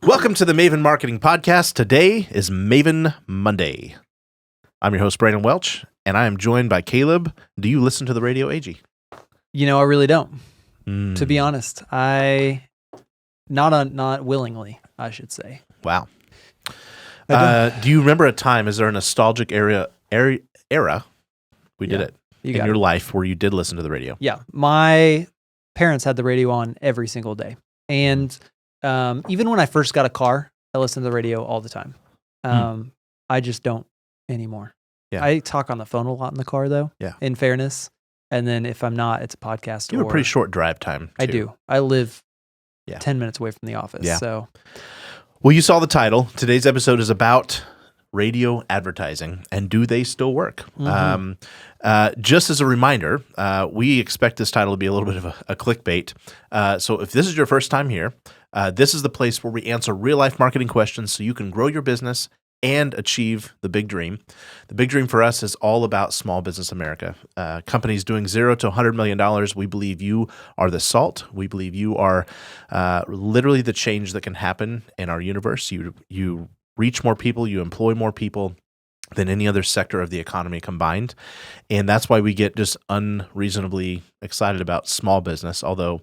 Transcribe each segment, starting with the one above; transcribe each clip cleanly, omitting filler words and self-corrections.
Welcome to the Maven Marketing Podcast. Today is Maven Monday. I'm your host, Brandon Welch, and I am joined by Caleb. Do you listen to the radio, Agee? I really don't. To be honest, not willingly, I should say. Wow. Do you remember a time? Is there a nostalgic era? We did it in your life where you did listen to the radio. Yeah, my parents had the radio on every single day, and even when I first got a car, I listened to the radio all the time. I just don't anymore. Yeah. I talk on the phone a lot in the car, though. Yeah. In fairness, and then if I'm not, it's a podcast. You have a pretty short drive time, too. I do. I live 10 minutes away from the office. Yeah. So, well, you saw the title. Today's episode is about radio advertising and do they still work? Mm-hmm. Just as a reminder, we expect this title to be a little bit of a clickbait. So if this is your first time here, this is the place where we answer real-life marketing questions so you can grow your business and achieve the big dream. The big dream for us is all about small business America. Companies doing $0 to $100 million. We believe you are the salt. We believe you are literally the change that can happen in our universe. You reach more people, you employ more people than any other sector of the economy combined. And that's why we get just unreasonably excited about small business, although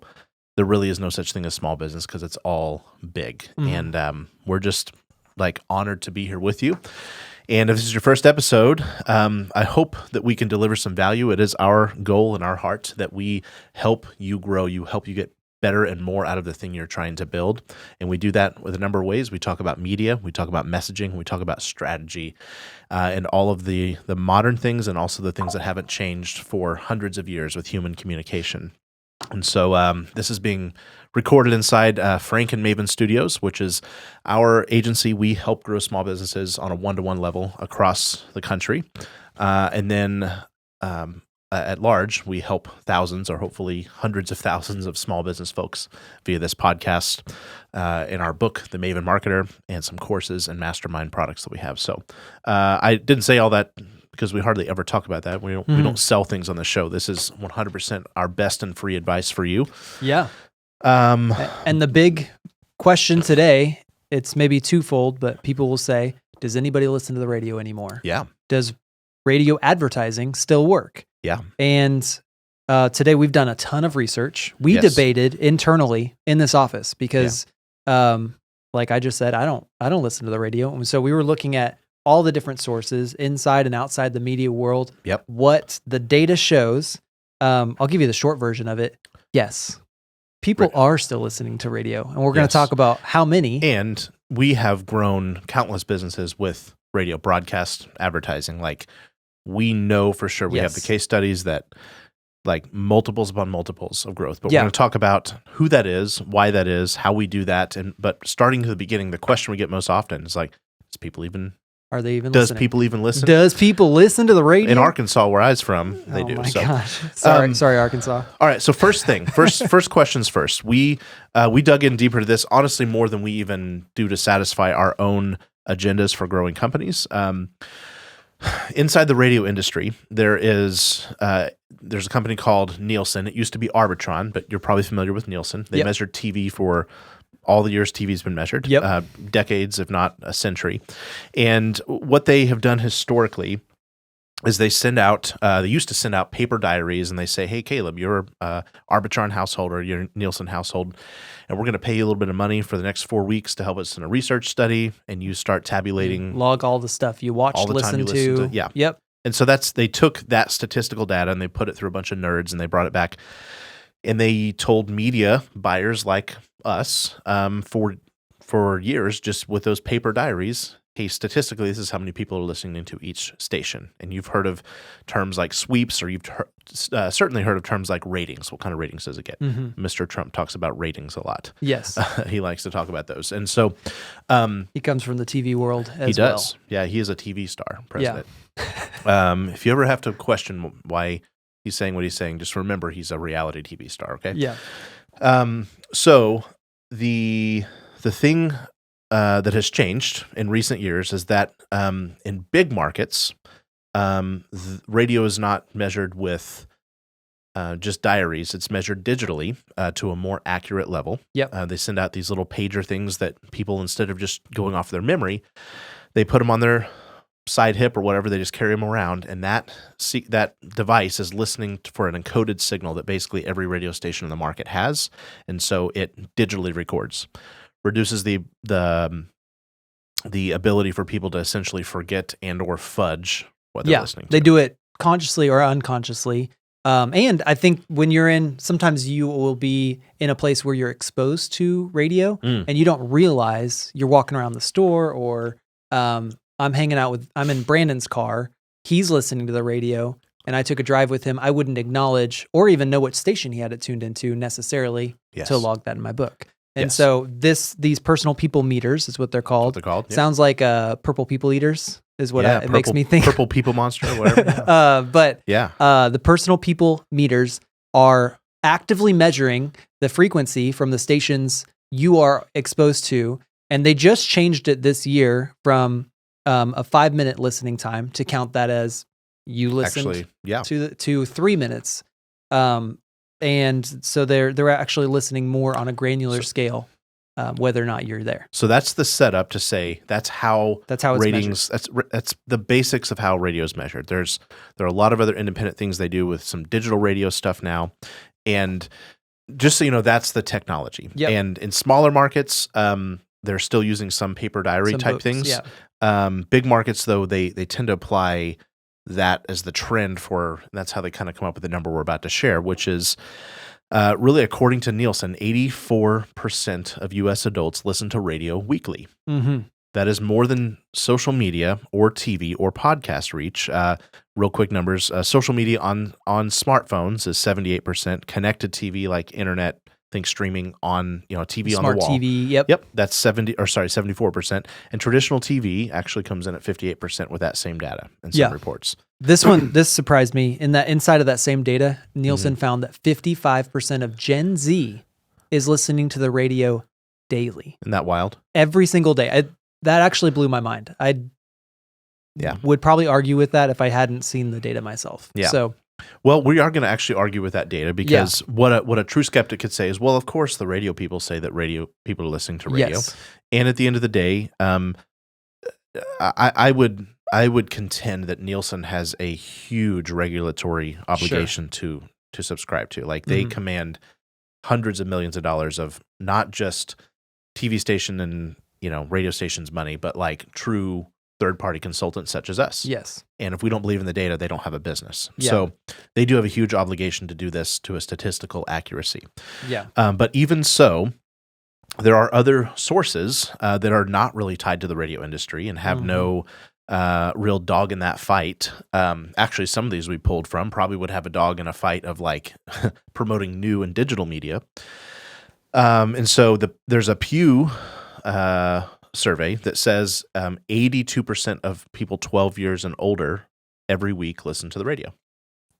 there really is no such thing as small business because it's all big. Mm-hmm. And we're just honored to be here with you. And if this is your first episode, I hope that we can deliver some value. It is our goal and our heart that we help you grow, help you get better and more out of the thing you're trying to build. And we do that with a number of ways. We talk about media, we talk about messaging, we talk about strategy, and all of the modern things and also the things that haven't changed for hundreds of years with human communication. And so this is being recorded inside Frank and Maven Studios, which is our agency. We help grow small businesses on a one-to-one level across the country. And then at large, we help thousands or hopefully hundreds of thousands of small business folks via this podcast, in our book, The Maven Marketer, and some courses and mastermind products that we have. So I didn't say all that because we hardly ever talk about that. We don't sell things on the show. This is 100% our best and free advice for you. Yeah. And the big question today, it's maybe twofold, but people will say, does anybody listen to the radio anymore? Yeah. Does radio advertising still work? Yeah. And today we've done a ton of research. We debated internally in this office because, like I just said, I don't listen to the radio. And so we were looking at all the different sources inside and outside the media world. Yep. What the data shows. I'll give you the short version of it. Yes. People are still listening to radio, and we're going to talk about how many. And we have grown countless businesses with radio broadcast advertising. We know for sure we have the case studies that multiples upon multiples of growth. But we're going to talk about who that is, why that is, how we do that. But starting at the beginning, the question we get most often is are they even Does listening? people even listen? Does people listen to the radio? In Arkansas, where I was from, they do. Oh my gosh. Sorry, Arkansas. All right. So first questions first. We dug in deeper to this, honestly, more than we even do to satisfy our own agendas for growing companies. Inside the radio industry, there's a company called Nielsen. It used to be Arbitron, but you're probably familiar with Nielsen. They measured TV for all the years TV's been measured, decades, if not a century. And what they have done historically is they used to send out paper diaries, and they say, hey, Caleb, you're a Arbitron household or you're a Nielsen household, and we're going to pay you a little bit of money for the next 4 weeks to help us in a research study, and you start tabulating. Log all the stuff you watched, listen to. Yeah. Yep. And so they took that statistical data and they put it through a bunch of nerds, and they brought it back. And they told media buyers like us for years, just with those paper diaries, hey, statistically, this is how many people are listening to each station. And you've heard of terms like sweeps, or you've certainly heard of terms like ratings. What kind of ratings does it get? Mm-hmm. Mr. Trump talks about ratings a lot. Yes. He likes to talk about those. And so he comes from the TV world as well. He does. Yeah, he is a TV star president. Yeah. If you ever have to question why he's saying what he's saying, just remember he's a reality TV star, okay? Yeah. So the thing that has changed in recent years is that in big markets, radio is not measured with just diaries. It's measured digitally to a more accurate level. Yep. They send out these little pager things that people, instead of just going off their memory, they put them on their side hip or whatever. They just carry them around, and that device is listening for an encoded signal that basically every radio station in the market has, and so it digitally records, reduces the ability for people to essentially forget and or fudge what they're listening to. They do it consciously or unconsciously. And I think when sometimes you will be in a place where you're exposed to radio and you don't realize you're walking around the store, or I'm in Brandon's car. He's listening to the radio and I took a drive with him. I wouldn't acknowledge or even know what station he had it tuned into necessarily to log that in my book. And so these personal people meters is what they're called. Sounds like purple people eaters is what it makes me think. Purple people monster or whatever. The personal people meters are actively measuring the frequency from the stations you are exposed to. And they just changed it this year from a 5-minute listening time to count that as you listened to 3 minutes. And so they're actually listening more on a granular scale, whether or not you're there. So that's the setup to say that's how it's ratings. That's the basics of how radio is measured. There are a lot of other independent things they do with some digital radio stuff now, and just so you know, that's the technology. Yep. And in smaller markets, they're still using some paper diary type things. Yeah. Big markets, though, they tend to apply that as the trend for, that's how they kind of come up with the number we're about to share, which is really, according to Nielsen, 84% of U.S. adults listen to radio weekly. Mm-hmm. That is more than social media or TV or podcast reach. Real quick numbers, social media on smartphones is 78%, connected TV like internet, think streaming on TV Smart on the wall. TV, Yep, that's 74%. And traditional TV actually comes in at 58% with that same data in some reports. This surprised me. In that inside of that same data, Nielsen found that 55% of Gen Z is listening to the radio daily. Isn't that wild? Every single day. That actually blew my mind. I would probably argue with that if I hadn't seen the data myself. Yeah. So, well, we are going to actually argue with that data because what a true skeptic could say is, well, of course the radio people say that radio people are listening to radio. Yes. And at the end of the day, I would contend that Nielsen has a huge regulatory obligation to subscribe to. Like they command hundreds of millions of dollars of not just TV station and radio stations money, but like true third-party consultants such as us. Yes. And if we don't believe in the data, they don't have a business. Yeah. So they do have a huge obligation to do this to a statistical accuracy. Yeah. But even so, there are other sources that are not really tied to the radio industry and have no real dog in that fight. Actually, some of these we pulled from probably would have a dog in a fight of like promoting new and digital media. And so there's a Pew survey that says 82% of people 12 years and older every week listen to the radio.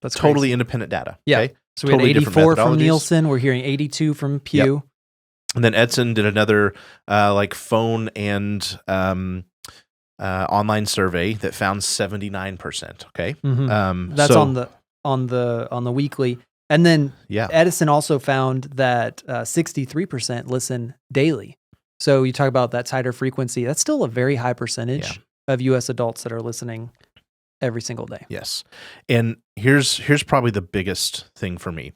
That's totally crazy. Independent data. Yeah. Okay? So we had 84 from Nielsen. We're hearing 82 from Pew. Yep. And then Edson did another like phone and online survey that found 79%. Okay. Mm-hmm. That's on the weekly. And then Edison also found that 63% listen daily. So you talk about that tighter frequency. That's still a very high percentage of U.S. adults that are listening every single day. Yes. And here's probably the biggest thing for me.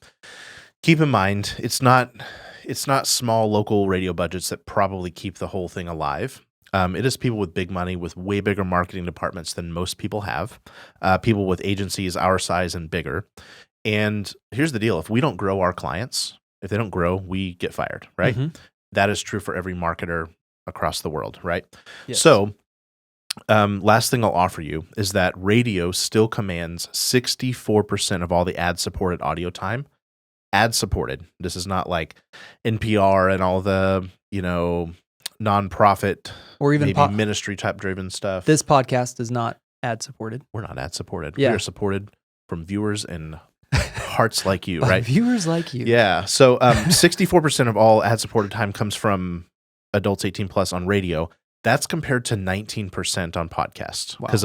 Keep in mind, it's not small local radio budgets that probably keep the whole thing alive. It is people with big money with way bigger marketing departments than most people have, people with agencies our size and bigger. And here's the deal. If we don't grow our clients, if they don't grow, we get fired, right? Mm-hmm. That is true for every marketer across the world, right? Yes. So last thing I'll offer you is that radio still commands 64% of all the ad-supported audio time. Ad-supported. This is not like NPR and all the, nonprofit or even maybe ministry-type driven stuff. This podcast is not ad-supported. We're not ad-supported. Yeah. We are supported from viewers and hearts like you, right? Viewers like you. Yeah. So 64% of all ad-supported time comes from adults 18 plus on radio. That's compared to 19% on podcasts. Because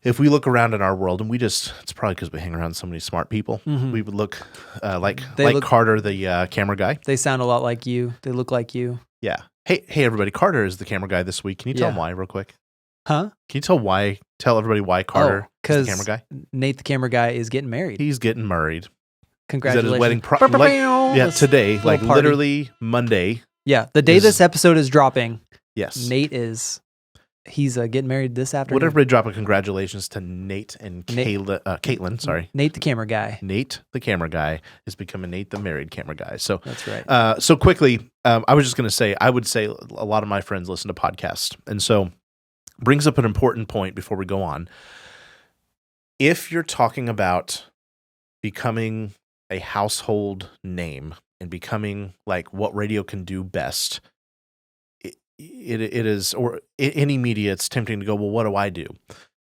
if we look around in our world, and it's probably because we hang around so many smart people, we would look like Carter, the camera guy. They sound a lot like you. They look like you. Yeah. Hey, everybody! Carter is the camera guy this week. Can you tell him why, real quick? Huh? Can you tell everybody why Carter is the camera guy? Nate, the camera guy, is getting married. He's getting married. Congratulations! He's at his wedding. Today, like literally Monday. Yeah, the day this episode is dropping. Yes, Nate he's getting married this afternoon. Would everybody drop a congratulations to Nate and Caitlin? Sorry, Nate, the camera guy. Nate, the camera guy, is becoming Nate, the married camera guy. So that's right. So quickly, I was just going to say, I would say a lot of my friends listen to podcasts, and so brings up an important point before we go on. If you're talking about becoming a household name and becoming like what radio can do best, it is, or any media, it's tempting to go, well, what do I do?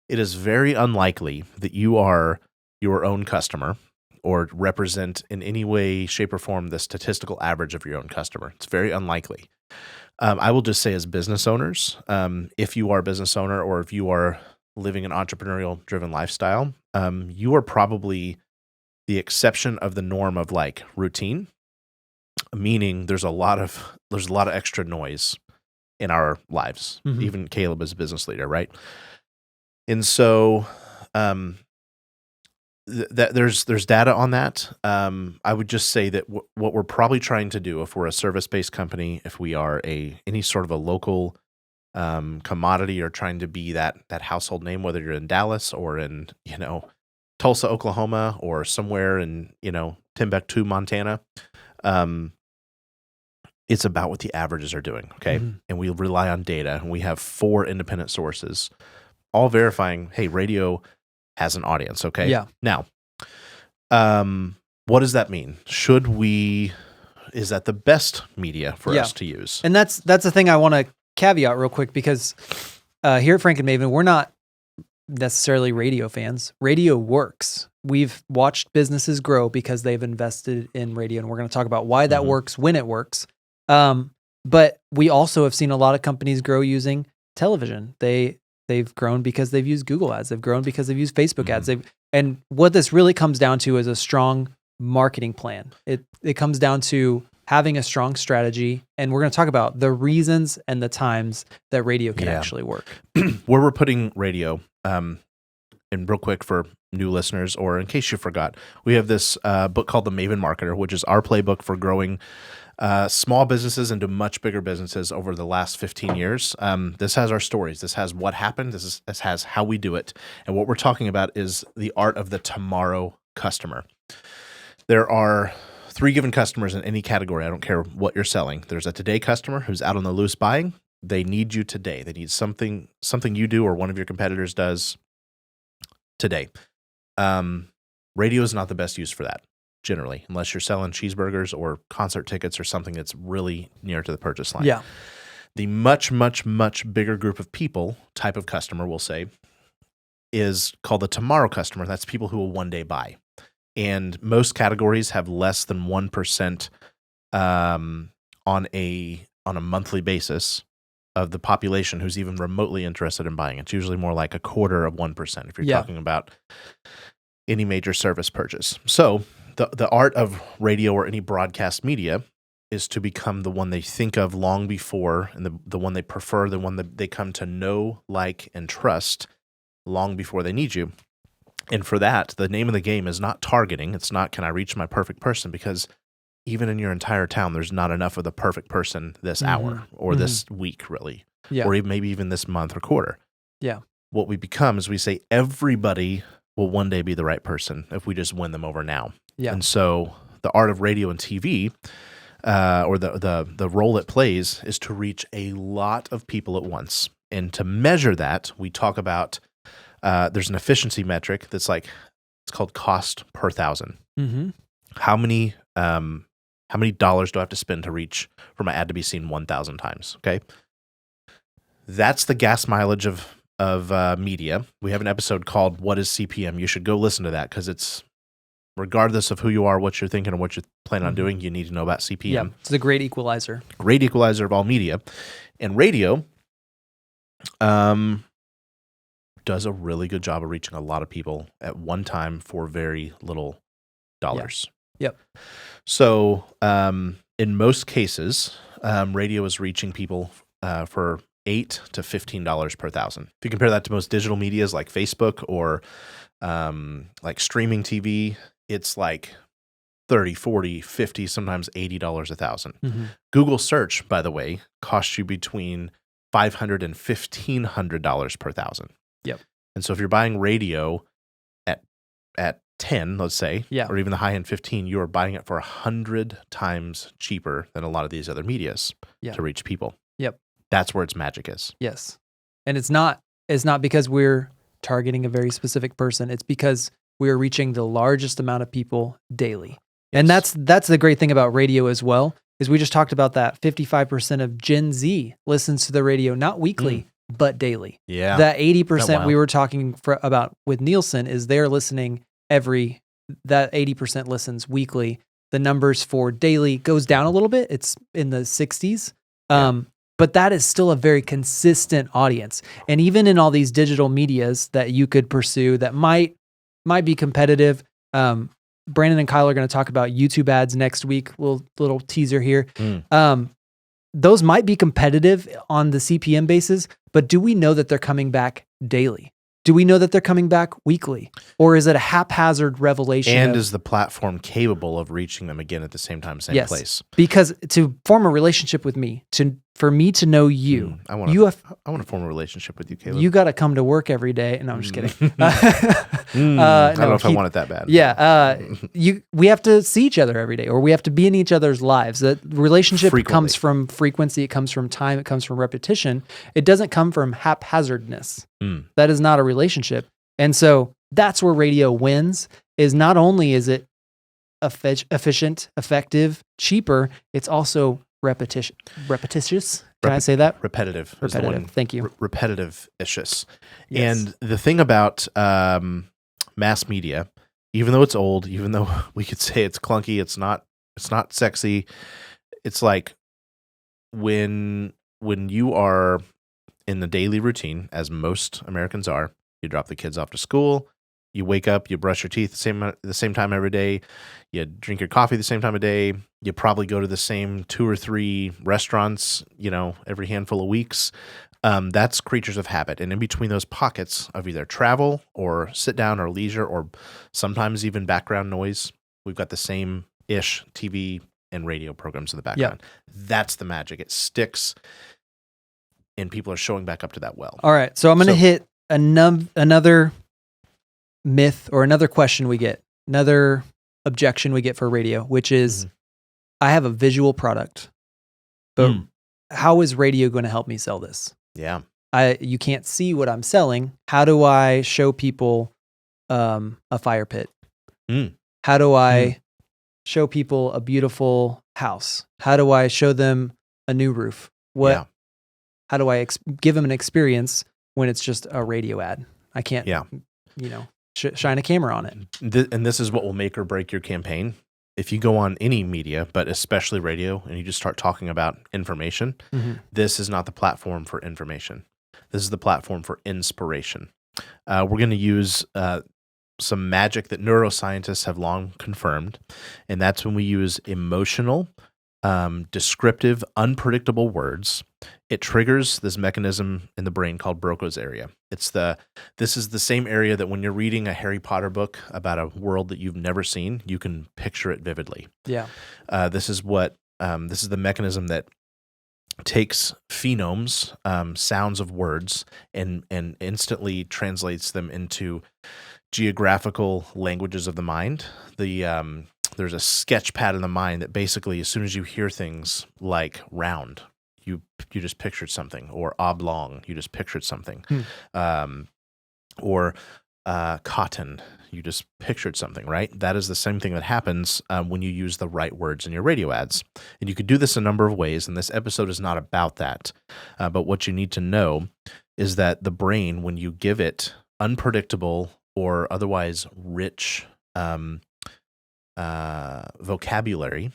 It is very unlikely that you are your own customer or represent in any way, shape, or form the statistical average of your own customer. It's very unlikely. I will just say, as business owners, if you are a business owner or if you are living an entrepreneurial-driven lifestyle, you are probably the exception of the norm of like routine, meaning there's a lot of extra noise in our lives. Mm-hmm. Even Caleb is a business leader, right? And so there's data on that. I would just say that what we're probably trying to do, if we're a service-based company, if we are any sort of a local commodity, or trying to be that household name, whether you're in Dallas or in Tulsa, Oklahoma, or somewhere in Timbuktu, Montana, it's about what the averages are doing, okay? Mm-hmm. And we rely on data, and we have 4 independent sources, all verifying, hey, radio has an audience, okay? Yeah. Now, what does that mean? Is that the best media for us to use? And that's the thing I want to caveat real quick, because here at Frank and Maven, we're not necessarily radio fans. Radio works. We've watched businesses grow because they've invested in radio, and we're going to talk about why that works, when it works. But we also have seen a lot of companies grow using television. They've grown because they've used Google ads. They've grown because they've used Facebook ads. And what this really comes down to is a strong marketing plan. It comes down to having a strong strategy, and we're going to talk about the reasons and the times that radio can actually work. Where we're putting radio, and real quick for new listeners, or in case you forgot, we have this book called The Maven Marketer, which is our playbook for growing small businesses into much bigger businesses over the last 15 years. This has our stories. This has what happened. This has how we do it. And what we're talking about is the art of the tomorrow customer. There are 3 given customers in any category. I don't care what you're selling. There's a today customer who's out on the loose buying. They need you today. They need something you do or one of your competitors does today. Radio is not the best use for that, generally, unless you're selling cheeseburgers or concert tickets or something that's really near to the purchase line. Yeah. The much, much, much bigger group of people, type of customer, we'll say, is called the tomorrow customer. That's people who will one day buy. And most categories have less than 1% on a monthly basis of the population who's even remotely interested in buying. It's usually more like 1/4% if you're talking about any major service purchase. So the art of radio or any broadcast media is to become the one they think of long before, and the one they prefer, the one that they come to know, like, and trust long before they need you. And for that, the name of the game is not targeting. It's not, can I reach my perfect person? Because even in your entire town, there's not enough of the perfect person this hour or this week, really, or even maybe even this month or quarter. Yeah. What we become is we say everybody will one day be the right person if we just win them over now. Yeah. And so the art of radio and TV, or the role it plays, is to reach a lot of people at once. And to measure that, we talk about there's an efficiency metric that's like, it's called cost per thousand. Mm-hmm. How many dollars do I have to spend to reach for my ad to be seen 1,000 times? Okay, that's the gas mileage of media. We have an episode called "What is CPM?" You should go listen to that, because it's, regardless of who you are, what you're thinking, or what you're planning on doing, you need to know about CPM. Yeah, it's a great equalizer. Great equalizer of all media, and radio. does a really good job of reaching a lot of people at one time for very little dollars. Yep. So in most cases, radio is reaching people for $8 to $15 per thousand. If you compare that to most digital medias like Facebook or like streaming TV, it's like 30, 40, 50, sometimes $80 a thousand. Mm-hmm. Google search, by the way, costs you between $500 and $1,500 per thousand. Yep. And so if you're buying radio at 10, let's say, or even the high end 15, you are buying it for 100 times cheaper than a lot of these other medias to reach people. Yep. That's where its magic is. Yes. And it's not because we're targeting a very specific person. It's because we're reaching the largest amount of people daily. And that's the great thing about radio as well, is we just talked about that 55% of Gen Z listens to the radio, not weekly, but daily. Yeah. That 80% we were talking about with Nielsen is they're listening that 80% listens weekly. The numbers for daily goes down a little bit. It's in the 60s. But that is still a very consistent audience. And even in all these digital medias that you could pursue that might be competitive, Brandon and Kyle are going to talk about YouTube ads next week. Little teaser here. Those might be competitive on the CPM basis, but do we know that they're coming back daily? Do we know that they're coming back weekly? Or is it a haphazard revelation? And is the platform capable of reaching them again at the same time, same place? Because to form a relationship with me, for me to know you, I want to form a relationship with you, Caleb. You got to come to work every day. No, I'm just kidding. I don't know if I want it that bad. Yeah. We have to see each other every day, or we have to be in each other's lives. The relationship comes from frequency. It comes from time. It comes from repetition. It doesn't come from haphazardness. That is not a relationship. And so that's where radio wins, is not only is it efficient, effective, cheaper, it's also repetitious. Can I say that? Repetitive. Thank you. Repetitive-ish. Yes. And the thing about mass media, even though it's old, even though we could say it's clunky, it's not sexy, it's like when you are in the daily routine, as most Americans are, you drop the kids off to school, you wake up, you brush your teeth the same time every day, you drink your coffee the same time of day, you probably go to the same 2 or 3 restaurants, every handful of weeks. That's creatures of habit. And in between those pockets of either travel or sit down or leisure or sometimes even background noise, we've got the same-ish TV and radio programs in the background. That's the magic. It sticks, and people are showing back up to that well. All right. So I'm going to hit another myth or another question we get, another objection we get for radio, which is, I have a visual product, but how is radio going to help me sell this? Yeah. You can't see what I'm selling. How do I show people a fire pit? How do I show people a beautiful house? How do I show them a new roof? How do I give them an experience when it's just a radio ad? I can't, shine a camera on it. And this is what will make or break your campaign. If you go on any media, but especially radio, and you just start talking about information, this is not the platform for information. This is the platform for inspiration. We're going to use some magic that neuroscientists have long confirmed, and that's when we use emotional, descriptive, unpredictable words. It triggers this mechanism in the brain called Broca's area. This is the same area that when you're reading a Harry Potter book about a world that you've never seen, you can picture it vividly. Yeah. This is the mechanism that takes phonemes, sounds of words, and instantly translates them into geographical languages of the mind. There's a sketch pad in the mind that basically, as soon as you hear things like round, you just pictured something, or oblong, you just pictured something, or cotton, you just pictured something, right? That is the same thing that happens when you use the right words in your radio ads. And you could do this a number of ways, and this episode is not about that. But what you need to know is that the brain, when you give it unpredictable or otherwise rich vocabulary,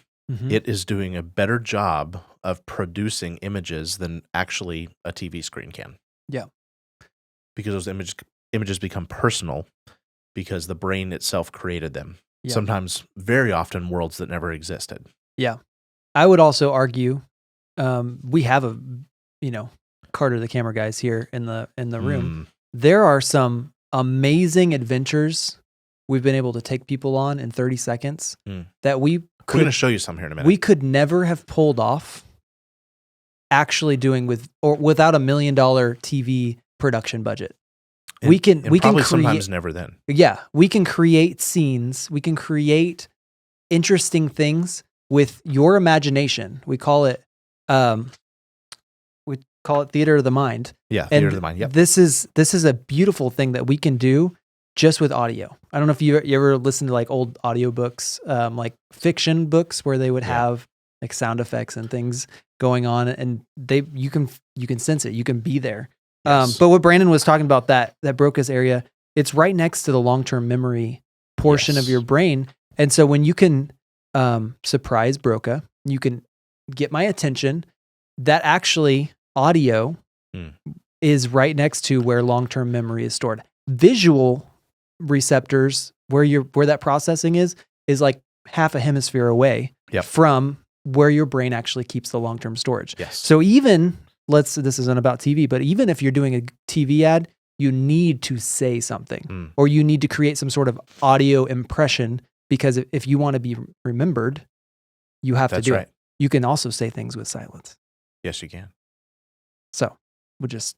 it is doing a better job of producing images than actually a TV screen can. Yeah. Because those images become personal because the brain itself created them. Yeah. Sometimes, very often, worlds that never existed. Yeah. I would also argue, we have Carter the camera guys here in the room. There are some amazing adventures we've been able to take people on in 30 seconds that we're going to show you some here in a minute. We could never have pulled off actually doing without $1 million TV production budget. We can probably create, sometimes never then. Yeah, we can create scenes. We can create interesting things with your imagination. We call it theater of the mind. Yeah, theater of the mind. Yep. This is a beautiful thing that we can do just with audio. I don't know if you ever listen to like old audiobooks, like fiction books where they would have like sound effects and things going on, and you can sense it. You can be there. Yes. But what Brandon was talking about, that Broca's area, it's right next to the long-term memory portion of your brain. And so when you can surprise Broca, you can get my attention. That actually audio is right next to where long-term memory is stored. Visual receptors, where that processing is like half a hemisphere away from where your brain actually keeps the long-term storage. Yes. So even this isn't about TV, but even if you're doing a TV ad, you need to say something or you need to create some sort of audio impression, because if you want to be remembered, you have to do it. You can also say things with silence. Yes, you can. So we'll just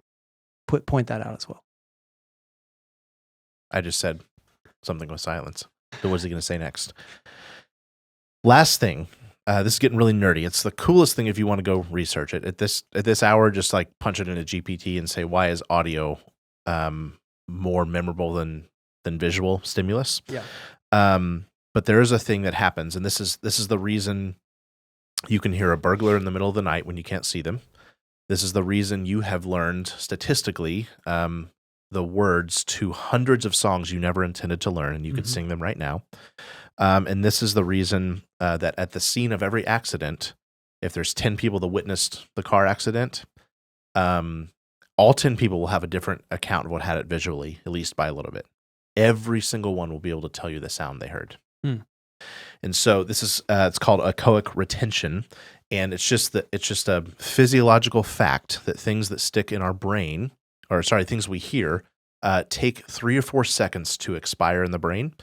point that out as well. I just said something with silence. So what is he going to say next? Last thing. This is getting really nerdy. It's the coolest thing if you want to go research it. At this hour, just like punch it into GPT and say, why is audio more memorable than visual stimulus? Yeah. But there is a thing that happens, and this is the reason you can hear a burglar in the middle of the night when you can't see them. This is the reason you have learned statistically the words to hundreds of songs you never intended to learn, and you can sing them right now. And this is the reason that at the scene of every accident, if there's 10 people that witnessed the car accident, all 10 people will have a different account of what had it visually, at least by a little bit. Every single one will be able to tell you the sound they heard. And so this is it's called echoic retention, and it's just a physiological fact that things that stick in our brain, things we hear, take 3 or 4 seconds to expire in the brain.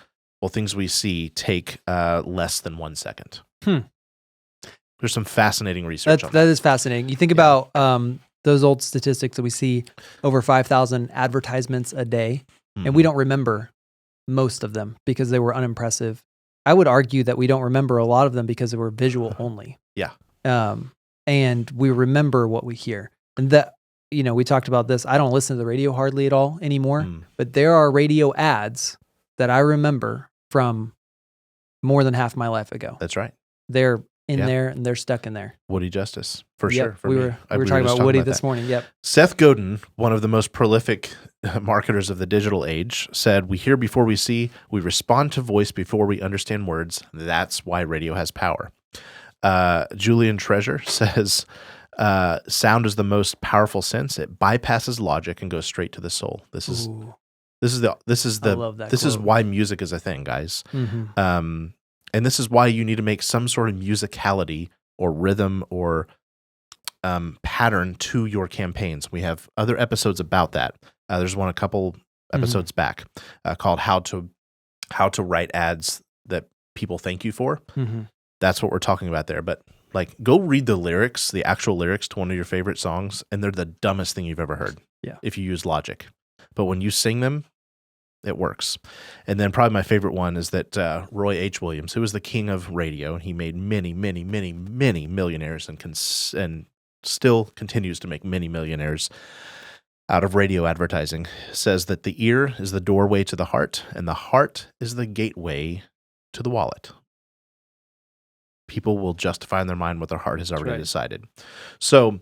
Well, things we see take less than 1 second. There's some fascinating research on that. That is fascinating. You think about those old statistics that we see, over 5,000 advertisements a day, and we don't remember most of them because they were unimpressive. I would argue that we don't remember a lot of them because they were visual only. Yeah. And we remember what we hear. And that, we talked about this. I don't listen to the radio hardly at all anymore, but there are radio ads that I remember from more than half my life ago. That's right. They're in there and they're stuck in there. Woody Justice, for sure. We were talking about Woody this morning. Yep. Seth Godin, one of the most prolific marketers of the digital age, said, "We hear before we see, we respond to voice before we understand words. That's why radio has power." Julian Treasure says, "Sound is the most powerful sense. It bypasses logic and goes straight to the soul." This is why music is a thing, guys. And this is why you need to make some sort of musicality or rhythm or pattern to your campaigns. We have other episodes about that. There's one a couple episodes back called "How to Write Ads That People Thank You For." That's what we're talking about there. But go read the actual lyrics to one of your favorite songs, and they're the dumbest thing you've ever heard. Yeah. If you use logic, but when you sing them, it works. And then probably my favorite one is that Roy H. Williams, who was the king of radio, and he made many, many, many, many millionaires and still continues to make many millionaires out of radio advertising, says that the ear is the doorway to the heart, and the heart is the gateway to the wallet. People will justify in their mind what their heart has already decided. So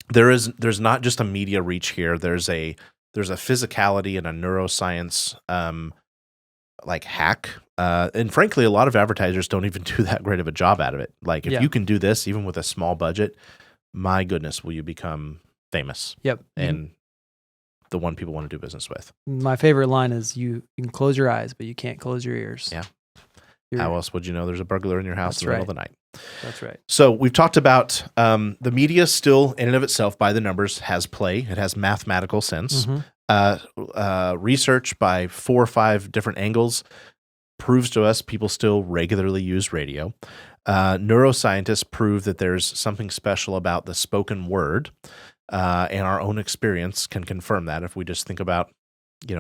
there's not just a media reach here. There's a physicality and a neuroscience hack. And frankly, a lot of advertisers don't even do that great of a job out of it. If you can do this, even with a small budget, my goodness, will you become famous? Yep. And the one people want to do business with. My favorite line is you can close your eyes, but you can't close your ears. Yeah. How else would you know there's a burglar in your house in the middle of the night? That's right. So we've talked about the media still in and of itself by the numbers has play. It has mathematical sense. Research by 4 or 5 different angles proves to us people still regularly use radio. Neuroscientists prove that there's something special about the spoken word, and our own experience can confirm that if we just think about,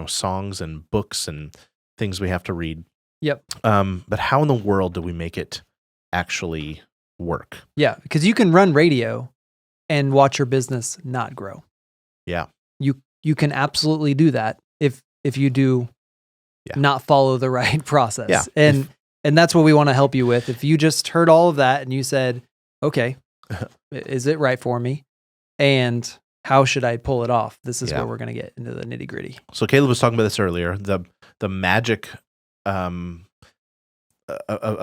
songs and books and things we have to read. Yep. But how in the world do we make it actually work? Yeah, because you can run radio and watch your business not grow. Yeah. You can absolutely do that if you do not follow the right process. Yeah. And that's what we want to help you with. If you just heard all of that and you said, okay, is it right for me? And how should I pull it off? This is where we're going to get into the nitty gritty. So Caleb was talking about this earlier. The magic of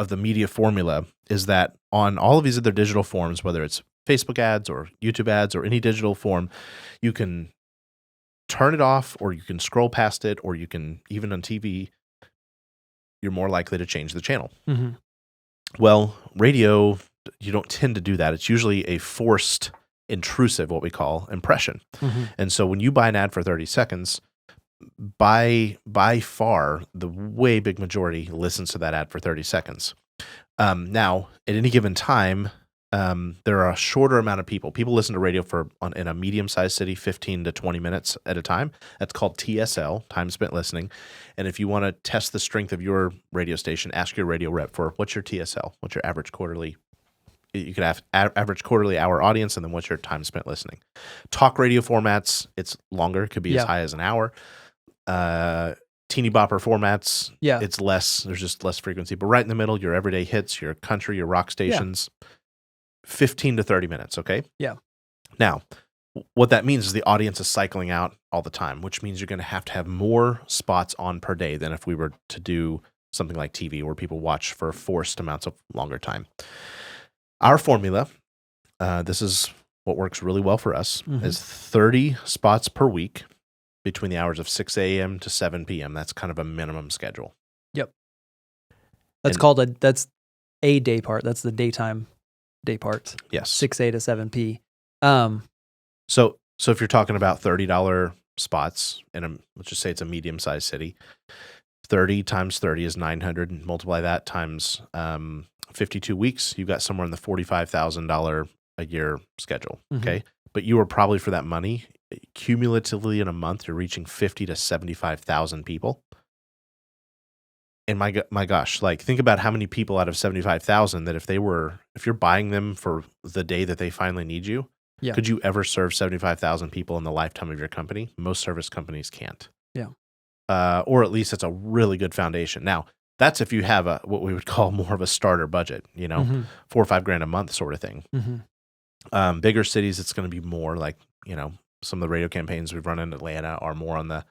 the media formula is that on all of these other digital forms, whether it's Facebook ads or YouTube ads or any digital form, you can turn it off, or you can scroll past it, or you can, even on TV, you're more likely to change the channel. Mm-hmm. Well, radio, you don't tend to do that. It's usually a forced, intrusive, what we call, impression. Mm-hmm. And so when you buy an ad for 30 seconds, by far, the way big majority listens to that ad for 30 seconds. Now, at any given time, there are a shorter amount of people. People listen to radio in a medium-sized city, 15 to 20 minutes at a time. That's called TSL, time spent listening. And if you want to test the strength of your radio station, ask your radio rep for what's your TSL, what's your average quarterly. You could have average quarterly hour audience, and then what's your time spent listening. Talk radio formats, it's longer. It could be as high as an hour. Teeny bopper formats, it's less. There's just less frequency. But right in the middle, your everyday hits, your country, your rock stations. 15 to 30 minutes, okay? Yeah. Now, what that means is the audience is cycling out all the time, which means you're going to have more spots on per day than if we were to do something like TV where people watch for forced amounts of longer time. Our formula, this is what works really well for us, is 30 spots per week between the hours of 6 a.m. to 7 p.m. That's kind of a minimum schedule. Yep. That's a day part. That's the daytime day parts. Yes. 6A to 7P. So if you're talking about $30 spots let's just say it's a medium-sized city, 30 times 30 is 900, and multiply that times 52 weeks, you've got somewhere in the $45,000 a year schedule. Okay. But you are probably, for that money, cumulatively in a month, you're reaching 50 to 75,000 people. And my gosh, like, think about how many people out of 75,000 that if you're buying them for the day that they finally need you, could you ever serve 75,000 people in the lifetime of your company? Most service companies can't. Yeah. Or at least it's a really good foundation. Now, that's if you have what we would call more of a starter budget, $4 or $5 grand a month sort of thing. Bigger cities, it's going to be more like, some of the radio campaigns we've run in Atlanta are more on the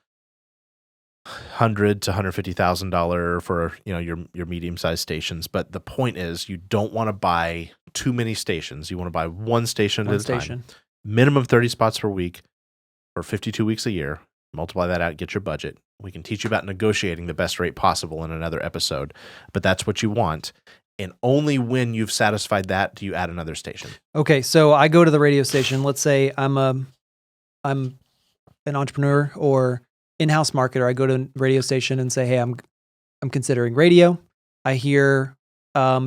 $100,000 to $150,000 for your medium-sized stations. But the point is, you don't want to buy too many stations. You want to buy one station at a time. Minimum 30 spots per week for 52 weeks a year. Multiply that out, get your budget. We can teach you about negotiating the best rate possible in another episode, but that's what you want. And only when you've satisfied that do you add another station. Okay, so I go to the radio station. Let's say I'm an entrepreneur or in-house marketer. I go to a radio station and say, hey, I'm considering radio. I hear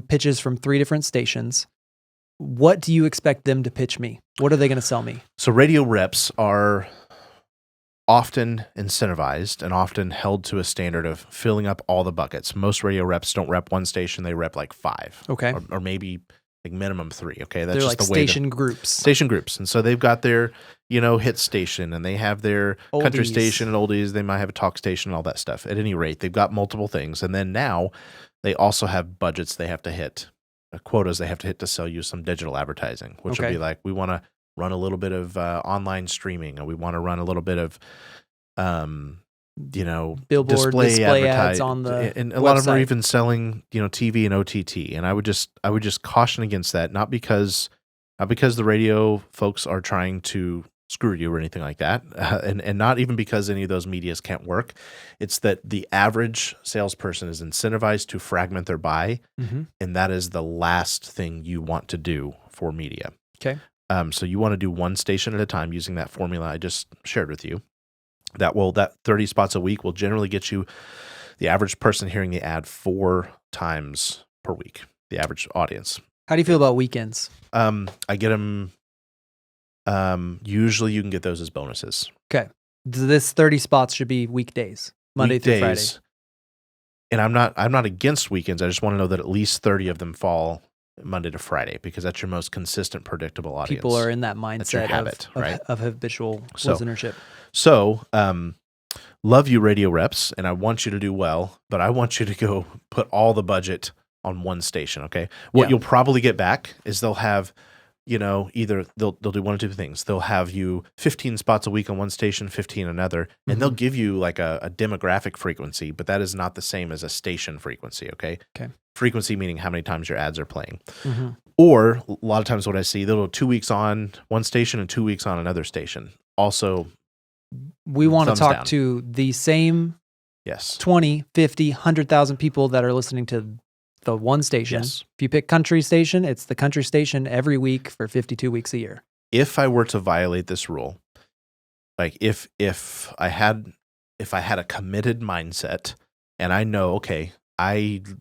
pitches from 3 different stations. What do you expect them to pitch me? What are they going to sell me? So radio reps are often incentivized and often held to a standard of filling up all the buckets. Most radio reps don't rep one station; they rep like 5, okay, or maybe like minimum 3. Okay, that's they're just like the way station groups. Station groups, and so they've got their hit station, and they have their oldies. Country station and oldies. They might have a talk station and all that stuff. At any rate, they've got multiple things, and then now they also have budgets they have to hit, quotas they have to hit to sell you some digital advertising, which will be like, we want to run a little bit of online streaming, and we want to run a little bit of billboard display ads on the and a website. lot of them are even selling TV and OTT. And I would just caution against that, not because the radio folks are trying to screw you or anything like that. And not even because any of those medias can't work. It's that the average salesperson is incentivized to fragment their buy. And that is the last thing you want to do for media. Okay. So you want to do one station at a time using that formula I just shared with you. That 30 spots a week will generally get you the average person hearing the ad 4 times per week, the average audience. How do you feel about weekends? I get them. Usually you can get those as bonuses. Okay. This 30 spots should be weekdays, Monday through Friday. And I'm not against weekends. I just want to know that at least 30 of them fall Monday to Friday, because that's your most consistent, predictable audience. People are in that mindset habit, right? of habitual listenership. So, love you, radio reps, and I want you to do well, but I want you to go put all the budget on one station, okay? What you'll probably get back is they'll have, either they'll do one or two things. They'll have you 15 spots a week on one station, 15 another, and they'll give you like a demographic frequency, but that is not the same as a station frequency, okay? Okay. Frequency meaning how many times your ads are playing. Or a lot of times what I see, they'll do 2 weeks on one station and 2 weeks on another station. Also, we want to talk down. to the same 20, 50, 100,000 people that are listening to the one station. Yes. If you pick country station, it's the country station every week for 52 weeks a year. If I were to violate this rule, like if I had a committed mindset and I know, okay, 5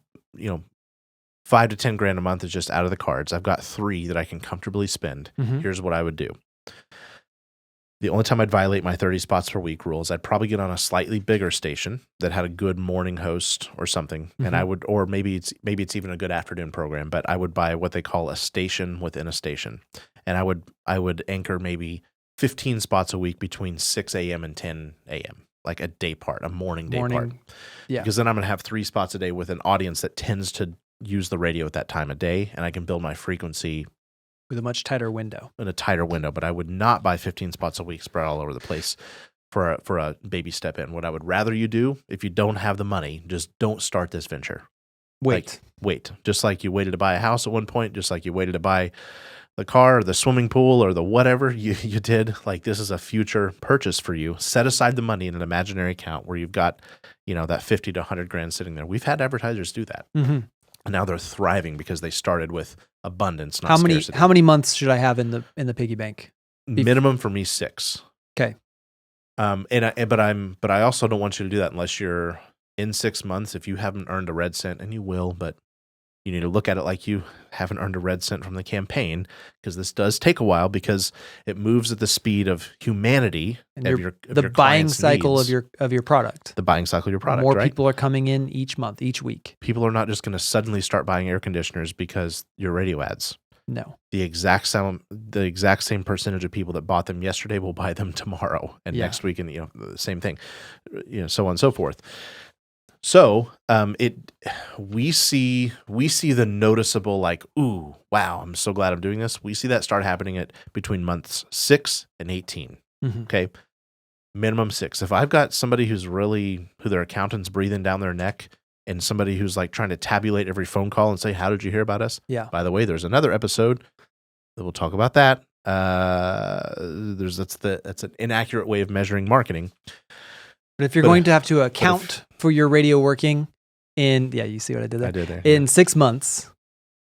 to 10 grand a month is just out of the cards. I've got 3 that I can comfortably spend. Here's what I would do. The only time I'd violate my 30 spots per week rule is I'd probably get on a slightly bigger station that had a good morning host or something. And I would, or maybe it's even a good afternoon program, but I would buy what they call a station within a station. And I would anchor maybe 15 spots a week between 6 a.m. and 10 a.m., like a day part, a morning part. Yeah. Because then I'm going to have 3 spots a day with an audience that tends to use the radio at that time of day, and I can build my frequency with a much tighter window. In a tighter window, but I would not buy 15 spots a week spread all over the place for a baby step in. What I would rather you do, if you don't have the money, just don't start this venture. Wait. Just like you waited to buy a house at one point, just like you waited to buy the car or the swimming pool or the whatever you did. Like, this is a future purchase for you. Set aside the money in an imaginary account where you've got, that 50 to 100 grand sitting there. We've had advertisers do that. And now they're thriving because they started with abundance, not scarcity. How many months should I have in the piggy bank? Minimum for me 6. Okay. But I also don't want you to do that unless you're in 6 months. If you haven't earned a red cent, and you will, but you need to look at it like you haven't earned a red cent from the campaign, because this does take a while, because it moves at the speed of humanity and the buying cycle needs. of your product. The buying cycle of your product. More right? people are coming in each month, each week. People are not just going to suddenly start buying air conditioners because your radio ads. No. The exact same percentage of people that bought them yesterday will buy them tomorrow and next week, and the same thing, so on and so forth. So we see the noticeable, like, ooh, wow, I'm so glad I'm doing this. We see that start happening at between months 6 and 18. Okay, minimum 6. If I've got somebody who their accountant's breathing down their neck, and somebody who's like trying to tabulate every phone call and say, "How did you hear about us?" Yeah. By the way, there's another episode that we'll talk about that. That's an inaccurate way of measuring marketing. But if you're going to have to account for your radio working you see what I did there? I did there. In 6 months,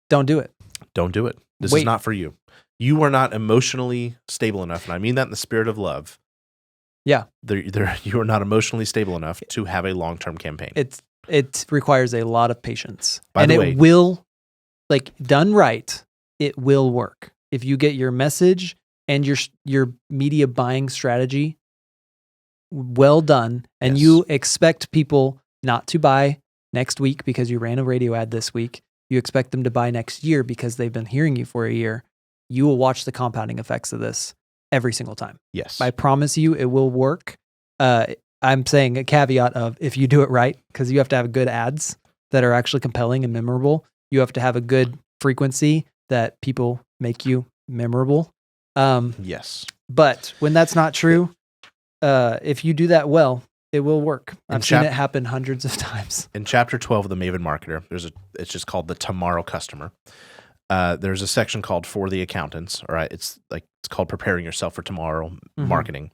don't do it. Don't do it. This is not for you. You are not emotionally stable enough, and I mean that in the spirit of love. Yeah. You are not emotionally stable enough to have a long-term campaign. It requires a lot of patience. By the way, it will, done right, it will work. If you get your message and your media buying strategy well done, and you expect people not to buy next week because you ran a radio ad this week, you expect them to buy next year because they've been hearing you for a year, you will watch the compounding effects of this every single time. Yes. I promise you it will work. I'm saying a caveat of if you do it right, because you have to have good ads that are actually compelling and memorable. You have to have a good frequency that people make you memorable. Yes. But when that's not true, if you do that well, it will work. I've seen it happen hundreds of times. In chapter 12 of the Maven Marketer, it's just called the Tomorrow Customer. there's a section called For the Accountants. All right, it's called Preparing Yourself for Tomorrow Marketing.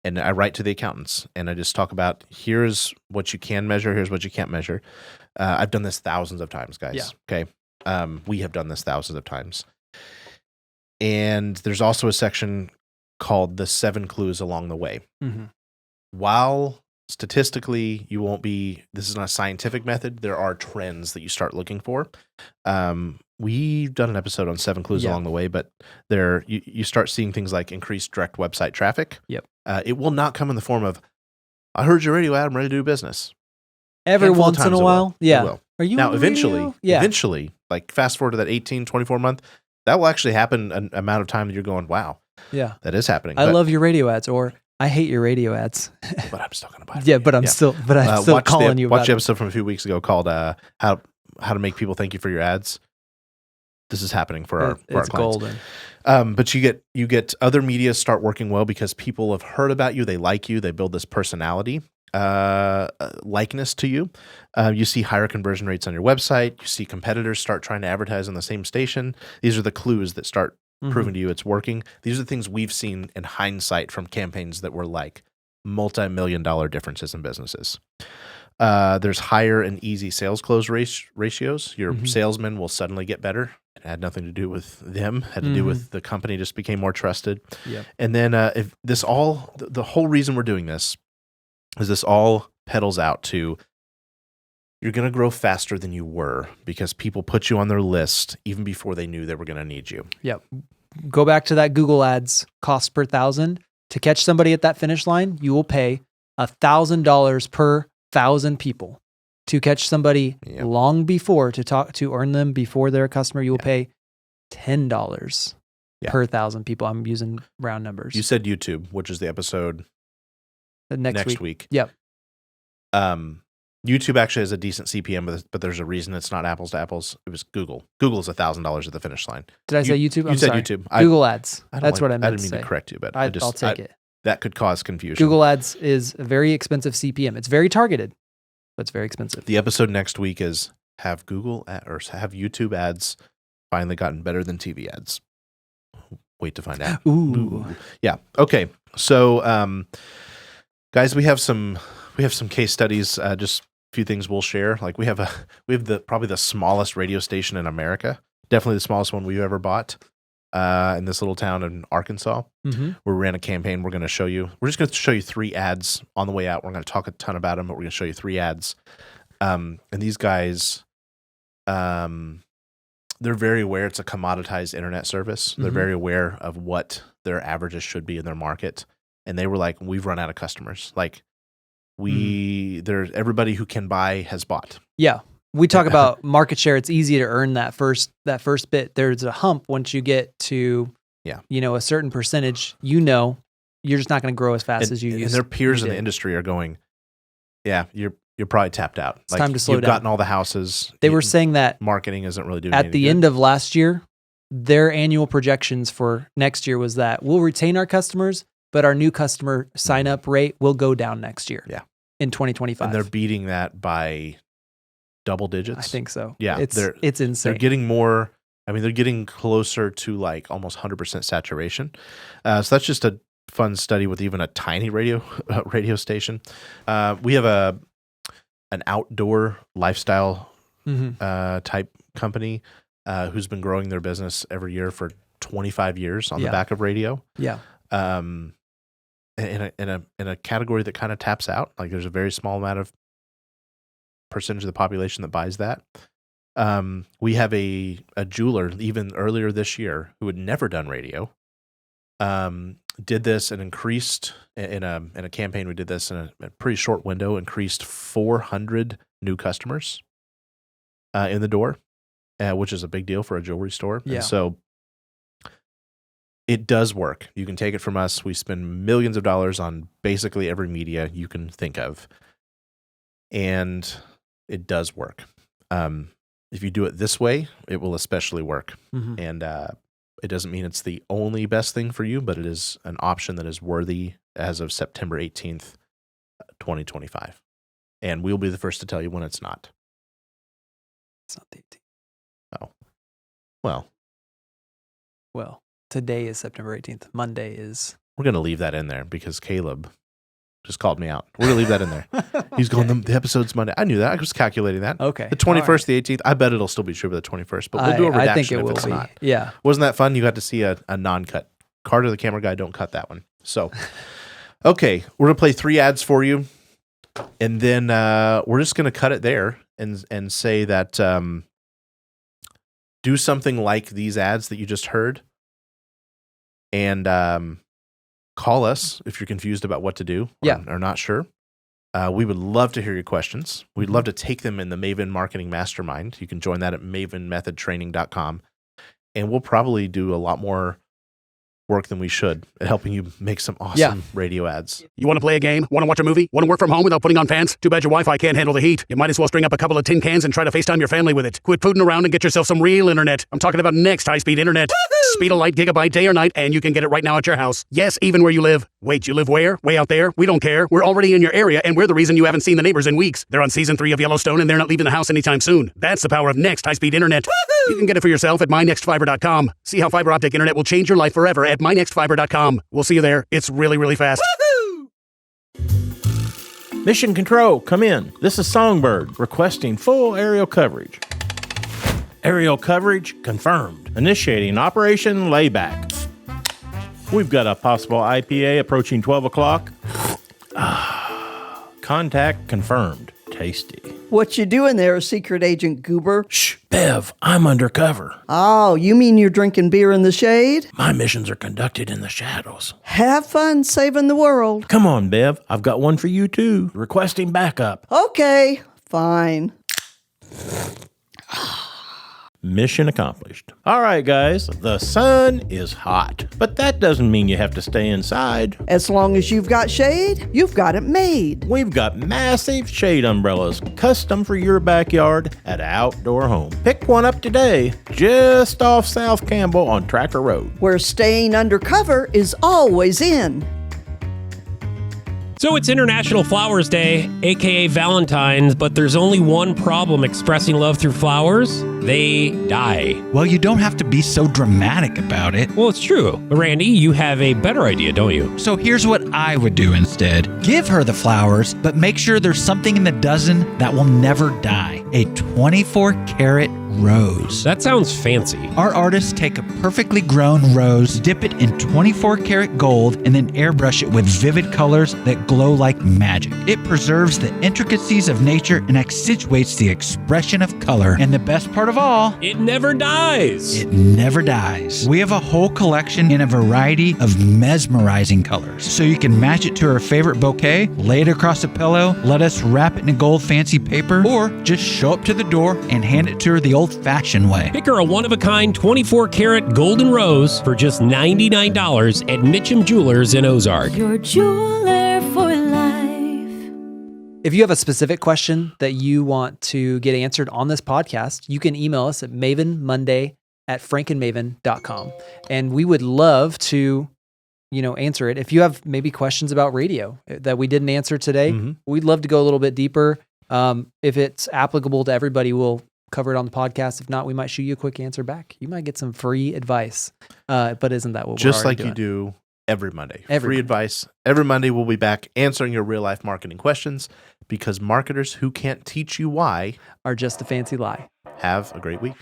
And I write to the accountants, and I just talk about, here's what you can measure, here's what you can't measure. I've done this thousands of times, guys. Yeah. Okay, we have done this thousands of times. And there's also a section called the 7 clues along the way. While statistically you won't be, this is not a scientific method, there are trends that you start looking for. We've done an episode on 7 clues along the way, but there you start seeing things like increased direct website traffic. Yep. It will not come in the form of, I heard your radio ad, I'm ready to do business. Every once in a while. It will. Are you now, on eventually, radio? Yeah. eventually, like fast forward to that 18, 24 month, that will actually happen an amount of time that you're going, wow, yeah, that is happening. I love your radio ads, or I hate your radio ads. But I'm still going to buy it. Yeah, but I'm still calling you about Watch the episode from a few weeks ago called how to make people thank you for your ads. This is happening for our clients. Golden. But you get other media start working well because people have heard about you, they like you, they build this personality likeness to you. You see higher conversion rates on your website. You see competitors start trying to advertise on the same station. These are the clues that start proving to you it's working. These are the things we've seen in hindsight from campaigns that were like multi-million-dollar differences in businesses. There's higher and easy sales close ratios. Your salesmen will suddenly get better. It had nothing to do with them. It had to do with the company just became more trusted. Yep. And then if this all, the whole reason we're doing this is this all pedals out to, you're going to grow faster than you were because people put you on their list even before they knew they were going to need you. Yep. Go back to that Google Ads cost per 1,000. To catch somebody at that finish line, you will pay $1,000 per 1,000 people. To catch somebody long before, to earn them before they're a customer, you will pay $10 per 1,000 people. I'm using round numbers. You said YouTube, which is the episode next week. Yep. YouTube actually has a decent CPM, but there's a reason it's not apples to apples. It was Google. Google's $1,000 at the finish line. Did I say YouTube? You said YouTube. Google Ads. That's what I meant to say. I didn't mean to correct you, but I'll take it. That could cause confusion. Google Ads is a very expensive CPM. It's very targeted, but it's very expensive. The episode next week is have YouTube ads finally gotten better than TV ads? Wait to find out. Ooh. Yeah. Okay. So, guys, we have some case studies. Just a few things we'll share. Like we have probably the smallest radio station in America. Definitely the smallest one we've ever bought. In this little town in Arkansas, where we ran a campaign. We're just going to show you 3 ads on the way out. We're going to talk a ton about them, but we're going to show you 3 ads. And these guys, they're very aware it's a commoditized internet service. They're very aware of what their averages should be in their market. And they were like, we've run out of customers. Like there's everybody who can buy has bought. Yeah. We talk about market share. It's easy to earn that first bit. There's a hump once you get to, a certain percentage. You're just not going to grow as fast as you used. And their peers in the industry are going, you're probably tapped out. It's time to slow down. You've gotten all the houses. They were saying that marketing isn't really doing at the end of last year. Their annual projections for next year was that we'll retain our customers, but our new customer sign up rate will go down next year. Yeah, in 2025, and they're beating that by double digits. I think so. Yeah, it's insane. They're getting more. I mean, they're getting closer to like almost 100% saturation. So that's just a fun study with even a tiny radio station. We have an outdoor lifestyle type company who's been growing their business every year for 25 years on the back of radio. Yeah. In a category that kind of taps out. Like there's a very small amount of percentage of the population that buys that. We have a jeweler even earlier this year who had never done radio. Did this and increased in a campaign. We did this in a pretty short window, increased 400 new customers in the door, which is a big deal for a jewelry store. Yeah. And so it does work. You can take it from us. We spend millions of dollars on basically every media you can think of. And it does work. If you do it this way, it will especially work. And it doesn't mean it's the only best thing for you, but it is an option that is worthy as of September 18th, 2025. And we'll be the first to tell you when it's not. It's not the 18th. Oh. Well, Well, today is September 18th. Monday is. We're going to leave that in there because Caleb just called me out. We're going to leave that in there. He's going, the episode's Monday. I knew that. I was calculating that. Okay. The 21st, the 18th. I bet it'll still be true by the 21st, but we'll do a redaction I think it if will it's be. not. Yeah. Wasn't that fun? You got to see a non-cut. Carter, the camera guy, don't cut that one. So, okay. We're going to play 3 ads for you. And then we're just going to cut it there and say that do something like these ads that you just heard. And call us if you're confused about what to do or not sure. We would love to hear your questions. We'd love to take them in the Maven Marketing Mastermind. You can join that at mavenmethodtraining.com. And we'll probably do a lot more work than we should at helping you make some awesome radio ads. You want to play a game? Want to watch a movie? Want to work from home without putting on fans? Too bad your Wi-Fi can't handle the heat. You might as well string up a couple of tin cans and try to FaceTime your family with it. Quit fooding around and get yourself some real internet. I'm talking about Next high-speed internet. Woo-hoo! Speed of light, gigabyte, day or night, and you can get it right now at your house. Yes, even where you live. Wait, you live where? Way out there? We don't care. We're already in your area, and we're the reason you haven't seen the neighbors in weeks. They're on season 3 of Yellowstone, and they're not leaving the house anytime soon. That's the power of Next high-speed internet. Woo-hoo! You can get it for yourself at mynextfiber.com. See how fiber optic internet will change your life forever at mynextfiber.com. We'll see you there. It's really, really fast. Woo-hoo! Mission Control, come in. This is Songbird requesting full aerial coverage. Aerial coverage confirmed. Initiating Operation Layback. We've got a possible IPA approaching 12 o'clock. Contact confirmed. Tasty. What you doing there, Secret Agent Goober? Shh, Bev, I'm undercover. Oh, you mean you're drinking beer in the shade? My missions are conducted in the shadows. Have fun saving the world. Come on, Bev. I've got one for you, too. Requesting backup. Okay, fine. Mission accomplished. All right, guys. The sun is hot, but that doesn't mean you have to stay inside. As long as you've got shade, you've got it made. We've got massive shade umbrellas, custom for your backyard at Outdoor Home. Pick one up today, just off South Campbell on Tracker Road. Where staying undercover is always in. So it's International Flowers Day, aka Valentine's, but there's only one problem expressing love through flowers. They die. Well, you don't have to be so dramatic about it. Well, it's true. But Randy, you have a better idea, don't you? So here's what I would do instead. Give her the flowers, but make sure there's something in the dozen that will never die. A 24-karat rose. That sounds fancy. Our artists take a perfectly grown rose, dip it in 24-karat gold, and then airbrush it with vivid colors that glow like magic. It preserves the intricacies of nature and accentuates the expression of color. And the best part of all, it never dies. It never dies. We have a whole collection in a variety of mesmerizing colors. So you can match it to her favorite bouquet, lay it across a pillow, let us wrap it in a gold fancy paper, or just show up to the door and hand it to her the old-fashioned way. Pick her a one-of-a-kind 24-karat golden rose for just $99 at Mitchum Jewelers in Ozark. Your jeweler for life. If you have a specific question that you want to get answered on this podcast, you can email us at mavenmonday@frankandmaven.com. And we would love to, answer it. If you have maybe questions about radio that we didn't answer today, we'd love to go a little bit deeper. If it's applicable to everybody, we'll cover it on the podcast. If not, we might shoot you a quick answer back. You might get some free advice. But isn't that what just we're like doing? you do every Monday? Every free Monday. advice. Every Monday we'll be back answering your real life marketing questions because marketers who can't teach you why are just a fancy lie. Have a great week.